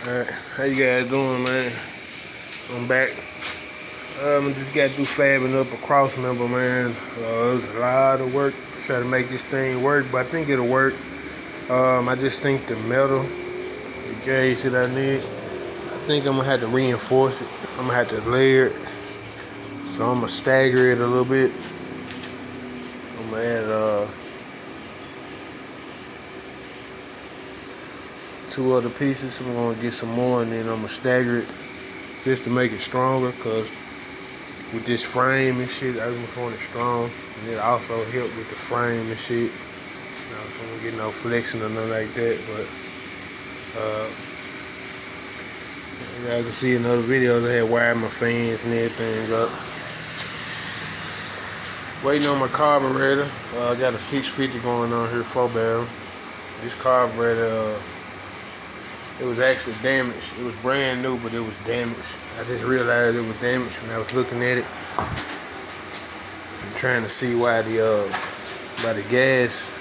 Alright, how you guys doing, man? I'm back. Just got through fabbing up a cross member, man. It was a lot of work trying to make this thing work, but I think it'll work. I just think the metal, the gauge that I need, I think I'm gonna have to reinforce it. I'm gonna have to layer it. So I'm gonna stagger it a little bit. I'm gonna add two other pieces. I'm gonna get some more, and then I'm gonna stagger it just to make it stronger. Cause with this frame and shit, I just want it strong, and it also help with the frame and shit. I don't get no flexing or nothing like that. But y'all can see in other videos I had wired my fans and everything up. Waiting on my carburetor. I got a 650 going on here, 4-barrel. This carburetor, it was actually damaged. It was brand new, but it was damaged. I just realized it was damaged when I was looking at it. I'm trying to see why the gas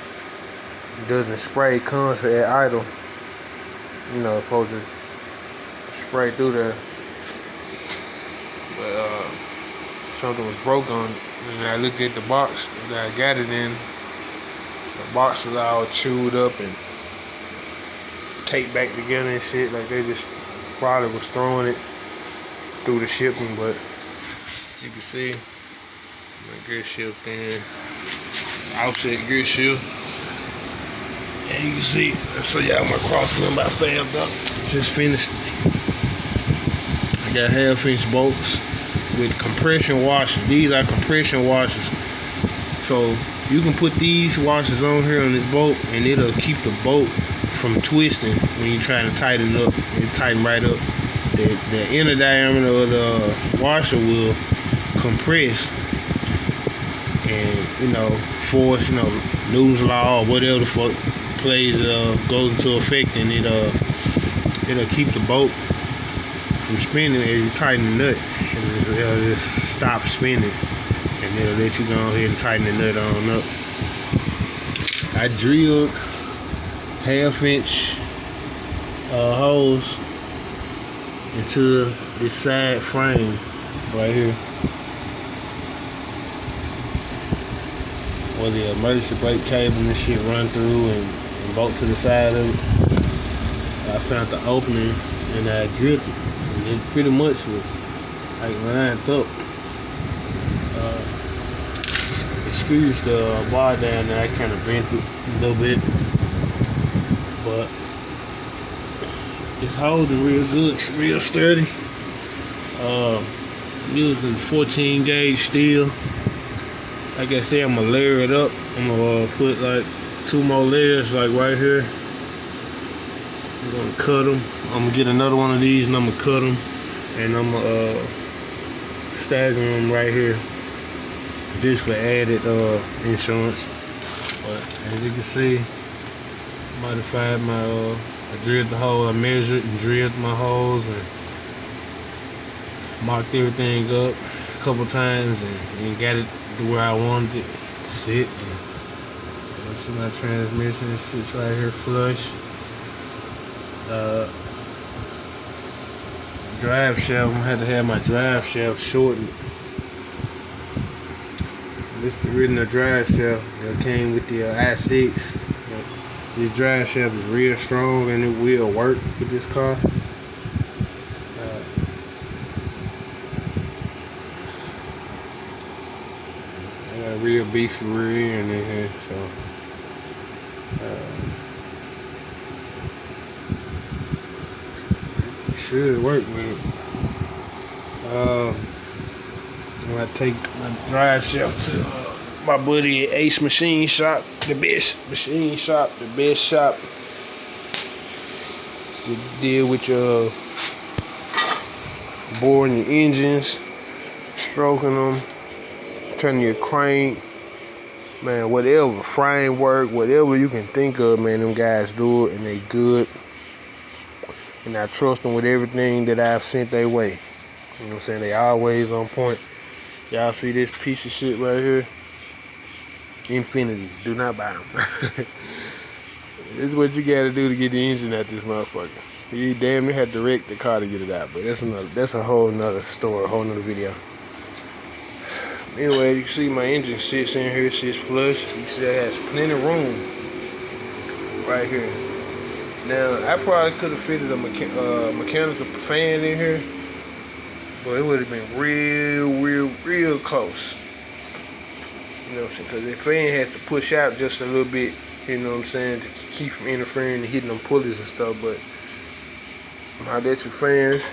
doesn't spray constant at idle. You know, supposed to spray through there. But something was broke on it. And I looked at the box that I got it in. The box was all chewed up and taped back together and shit. Like they just probably was throwing it through the shipping. But as you can see, my gear shift in. It's offset gear shift. And you can see, so y'all my cross member I fabbed up. Just finished. I got half-inch bolts with compression washers. These are compression washers. So you can put these washers on here on this bolt, and it'll keep the bolt from twisting when you're trying to tighten it up. It'll tighten right up. The inner diameter of the washer will compress and, you know, force, you know, Newton's law or whatever the fuck plays goes into effect, and it'll keep the bolt from spinning as you tighten the nut. It'll just stop spinning, and it'll let you go ahead and tighten the nut on up. I drilled half-inch holes into this side frame right here, where the emergency brake cable and this shit run through and bolt to the side of it. I found the opening and I drilled it, and it pretty much was like lined up. Excuse the bar down there, I kind of bent it a little bit, but it's holding real good, it's real sturdy. Using 14 gauge steel. Like I said, I'm gonna layer it up. I'm gonna put like 2 more layers, like right here. I'm gonna cut them. I'm gonna get another one of these and I'm gonna cut them, and I'm gonna stagger them right here, just for added insurance. But as you can see, modified my I drilled the hole. I measured and drilled my holes and marked everything up a couple times and got it to where I wanted it to sit. And see my transmission, it sits right here flush. Drive shaft, I had to have my drive shaft shortened. This is the original drive shaft that came with the i6. This drive shaft is real strong and it will work with this car. I got a real beefy rear end in here, so it should work with it. I'm gonna take my drive shaft to my buddy at Ace Machine Shop, the best machine shop, the best shop to deal with your boring your engines, stroking them, turning your crank, man, whatever, framework, whatever you can think of, man, them guys do it and they good. And I trust them with everything that I've sent their way. You know what I'm saying? They always on point. Y'all see this piece of shit right here? Infinity. Do not buy them. This is what you gotta do to get the engine out this motherfucker. He damn near had to wreck the car to get it out, but that's a whole nother story, a whole nother video. Anyway, you can see my engine sits in here, sits flush. You see it has plenty of room right here. Now, I probably could have fitted a mechanical fan in here, but it would have been real close. You know what I'm saying? Because the fan has to push out just a little bit, you know what I'm saying, to keep from interfering and hitting them pulleys and stuff. But my electric fans,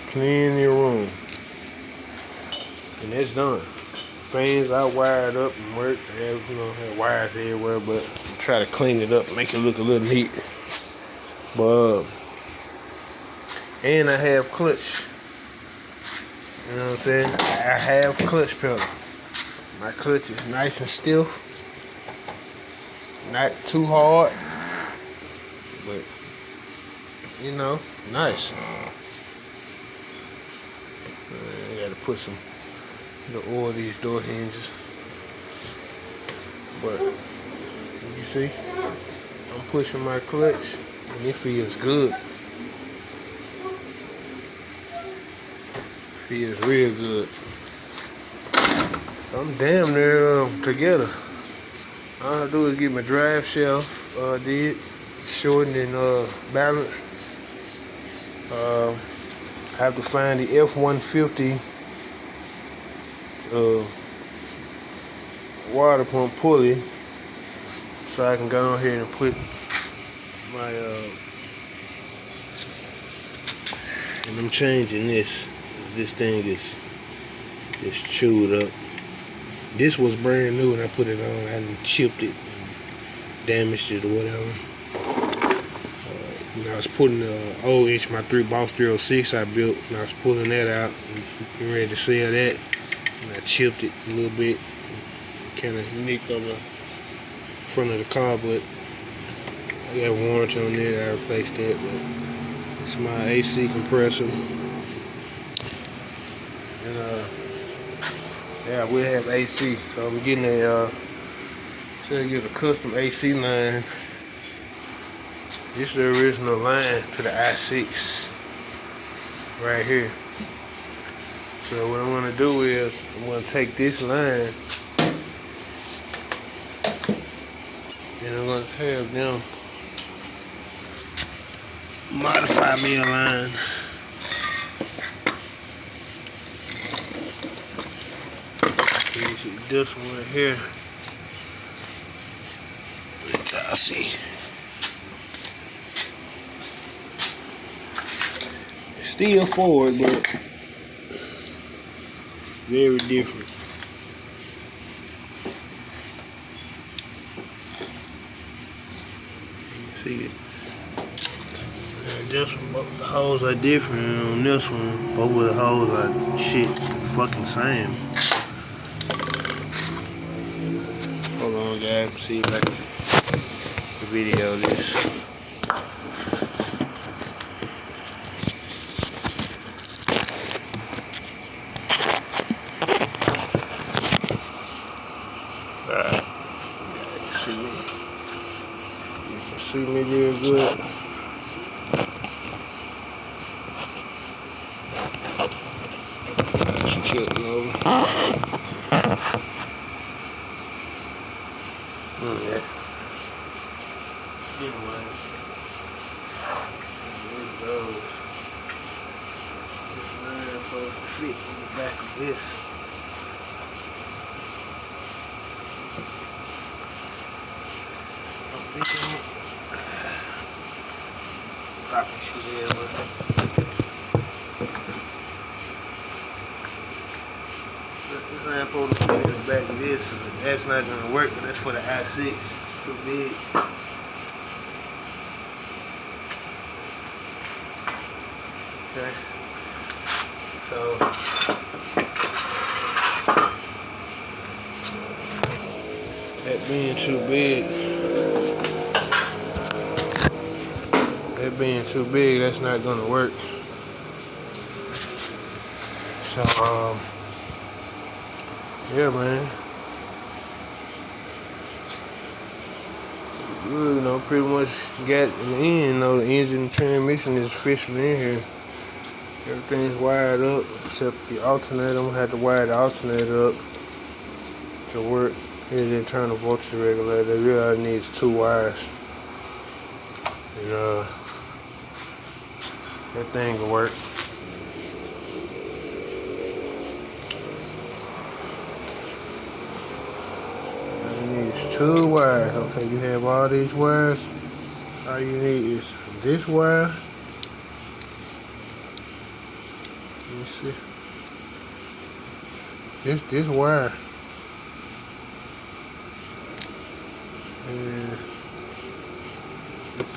plenty of room. And that's done. Fans are wired up and work. They have, have wires everywhere, but try to clean it up, make it look a little neat. But and I have clutch. You know what I'm saying? I have clutch pedal. My clutch is nice and stiff, not too hard, but nice. I gotta put some oil these door hinges, but you see, I'm pushing my clutch and it feels good. Feels real good. I'm damn near together. All I have to do is get my drive shaft shortened and balanced. I have to find the F-150 water pump pulley so I can go on here and put my and I'm changing this. This thing is just chewed up. This was brand new and I put it on. I done chipped it, damaged it or whatever. When I was putting the old inch, my Boss 306 I built, and I was pulling that out and ready to sell that, and I chipped it a little bit, kind of nicked on the front of the car, but I got a warranty on it. I replaced that. But it's my AC compressor. And yeah, we have AC, so I'm getting a get a custom AC line. This is the original line to the i6 right here. So what I'm gonna do is I'm gonna take this line and I'm gonna have them modify me a line. This one right here, I see. Still Ford, but very different. See it? This one, both the holes are different on this one. Both of the holes are shit fucking same. Hold on, guys. See if I can video this. Alright. You can see me. You can see me real good. That's tilting over. Yeah. Anyway, there it goes. This line is supposed to fit in the back of this. I'm thinking probably should have this line supposed to fit in the back of this. That's not gonna work, but that's for the i6. It's too big. Okay. So that being too big, that's not gonna work. So yeah, man. you know, pretty much got in the end, you know, the engine and transmission is officially in here. Everything's wired up except the alternator. I'm gonna have to wire the alternator up to work. Here's the internal voltage regulator. It really needs 2 wires. And that thing will work. It needs 2 wires. Okay, you have all these wires. All you need is this wire. Let me see. This wire. And this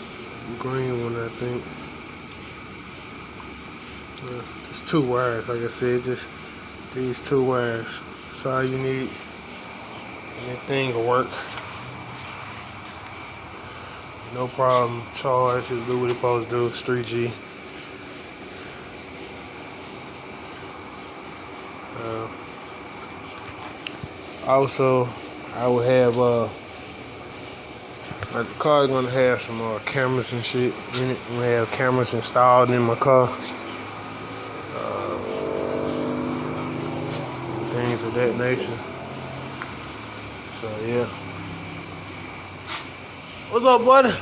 green one, I think. It's 2 wires, like I said, just these 2 wires. That's all you need. And that thing will work. No problem. Charge, it'll do what it's supposed to do. It's 3G. Also, I will have my car is gonna have some cameras and shit in it. I'm gonna have cameras installed in my car. Things of that nature. So yeah. What's up, buddy?